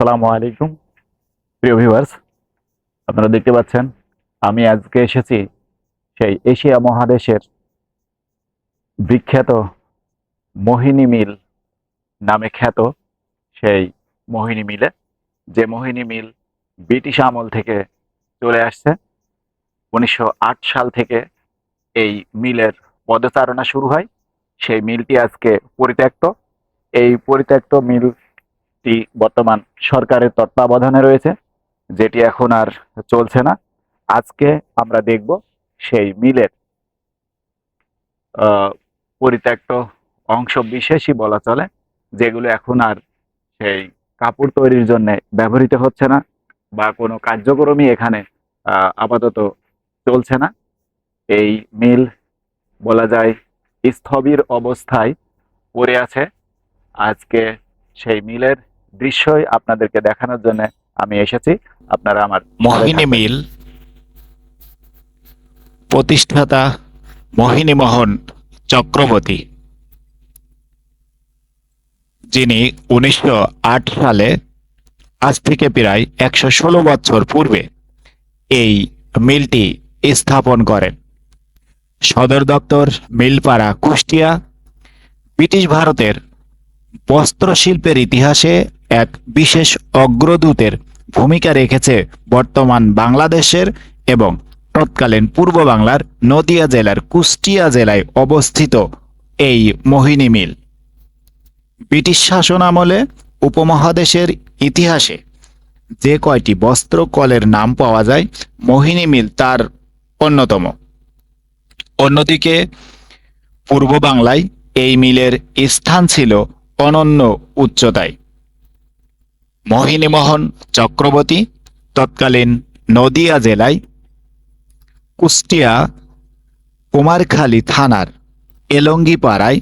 আসসালামু আলাইকুম প্রিয় ভিউয়ার্স, আপনারা দেখতে পাচ্ছেন আমি আজকে এসেছি সেই এশিয়া মহাদেশের বিখ্যাত মোহিনী মিল নামে খ্যাত সেই মোহিনী মিলে। যে মোহিনী মিল ব্রিটিশ আমল থেকে চলে আসছে। 1908 সাল থেকে এই মিলের পদচারণা শুরু হয়। সেই মিলটি আজকে পরিত্যক্ত। এই পরিত্যক্ত মিলটি বর্তমান সরকারের তত্ত্বাবধানে রয়েছে, যেটি এখন আর চলছে না। আজকে আমরা দেখব সেই মিলের পরিত্যক্ত অংশ বিশেষই বলা চলে, যেগুলো এখন আর সেই কাপড় তৈরির জন্য ব্যবহৃত হচ্ছে না বা কোনো কার্যক্রমই এখানে আপাতত চলছে না। এই মিল বলা যায় স্থবির অবস্থায় পড়ে আছে। আজকে সেই মিলের দৃশ্যই আপনাদেরকে দেখানোর জন্য আমি এসেছি। আপনারা আমার সাথে মোহিনী থাকবেন। মিল প্রতিষ্ঠাতা মোহিনীমোহন চক্রবর্তী, যিনি 1908 সালে, আজ থেকে প্রায় 116 বছর পূর্বে এই মিলটি স্থাপন করেন। সদর দপ্তর মিলপাড়া, কুষ্টিয়া। ব্রিটিশ ভারতের বস্ত্রশিল্পের ইতিহাসে এক বিশেষ অগ্রদূতের ভূমিকা রেখেছে বর্তমান বাংলাদেশের এবং তৎকালীন পূর্ব বাংলার নদিয়া জেলার কুষ্টিয়া জেলায় অবস্থিত এই মোহিনী মিল। ব্রিটিশ শাসন আমলে উপমহাদেশের ইতিহাসে যে কয়টি বস্ত্র কলের নাম পাওয়া যায়, মোহিনী মিল তার অন্যতম। অন্যদিকে পূর্ব বাংলায় এই মিলের স্থান ছিল অনন্য উচ্চতায়। মোহিনীমোহন চক্রবর্তী তৎকালীন নদিয়া জেলায় কুষ্টিয়া কুমারখালী থানার এলঙ্গিপাড়ায়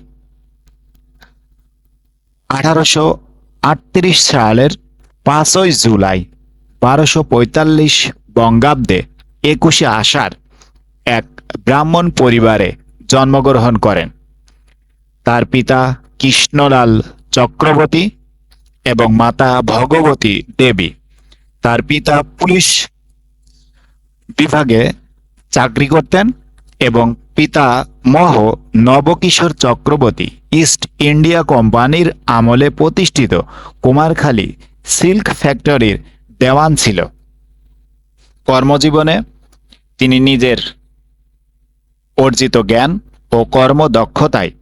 1838 সালের 5ই জুলাই 1245 বঙ্গাব্দে 21শে আষাঢ় এক ব্রাহ্মণ পরিবারে জন্মগ্রহণ করেন। তার পিতা কৃষ্ণলাল চক্রবর্তী এবং মাতা ভগবতী দেবী। তার পিতা পুলিশ বিভাগে চাকরি করতেন এবং পিতা মহ নবকিশোর চক্রবর্তী ইস্ট ইন্ডিয়া কোম্পানির আমলে প্রতিষ্ঠিত কুমারখালী সিল্ক ফ্যাক্টরির দেওয়ান ছিল। কর্মজীবনে তিনি নিজের অর্জিত জ্ঞান ও কর্মদক্ষতায়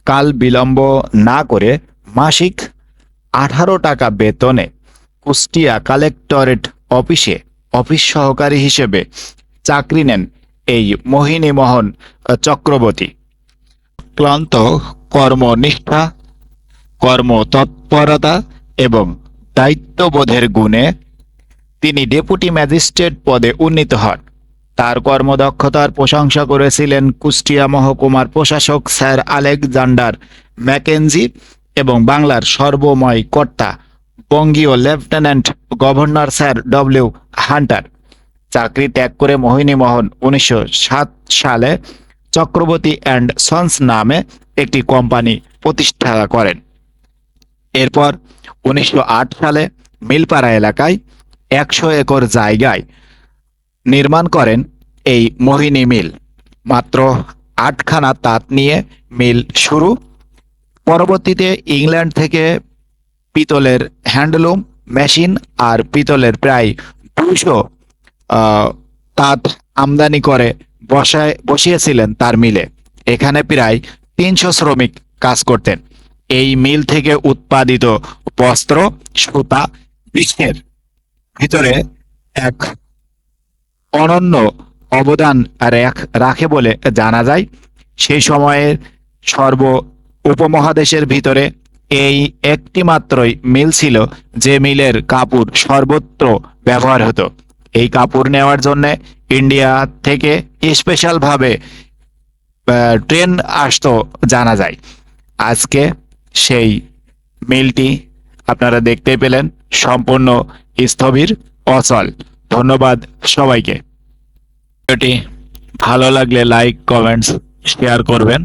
কাল বিলম্ব না করে মাসিক 18 টাকা বেতনে কুষ্টিয়া কালেক্টরেট অফিসে অফিস সহকারী হিসেবে চাকরি নেন এই মোহিনীমোহন চক্রবর্তী। ক্লান্ত কর্মনিষ্ঠা, কর্মতৎপরতা এবং দায়িত্ববোধের গুণে তিনি ডেপুটি ম্যাজিস্ট্রেট পদে উন্নীত হন। তার কর্মদক্ষতার প্রশংসা করেছিলেন কুষ্টিয়া মহকুমার প্রশাসক স্যার আলেকজান্ডার ম্যাকেনজি এবং বাংলার সর্বময় কর্তা বঙ্গীয় lieutenant governor sir W Hunter. চাকরি ত্যাগ করে মোহিনীমোহন 1907 সালে চক্রবর্তী অ্যান্ড সন্স নামে একটি কোম্পানি প্রতিষ্ঠা করেন। এরপর 1908 সালে মিলপাড়া এলাকায় 100 একর জায়গায় নির্মাণ করেন এই মোহিনী মিল। মাত্র 8খানা তাঁত নিয়ে মিল শুরু। পরবর্তীতে ইংল্যান্ড থেকে পিতলের হ্যান্ডলুম মেশিন আর পিতলের প্রায় 200 তাঁত আমদানি করে বসিয়েছিলেন তার মিলে। এখানে প্রায় 300 শ্রমিক কাজ করতেন। এই মিল থেকে উৎপাদিত বস্ত্র, সুতা বিশ্বের ভিতরে এক অনন্য অবদান রাখে বলে জানা যায়। সেই সময়ের উপমহাদেশের ভিতরে এই একটি মাত্রই মিল ছিল যে মিলের কাপড় সর্বত্র ব্যবহার হতো। এই কাপড় নেওয়ার জন্য ইন্ডিয়া থেকে স্পেশাল ভাবে ট্রেন আসতো জানা যায়। আজকে সেই মিলটি আপনারা দেখতে পেলেন সম্পূর্ণ স্থবির, অচল। ধন্যবাদ সবাইকে। ভিডিওটি ভালো লাগলে লাইক, কমেন্টস, শেয়ার করবেন।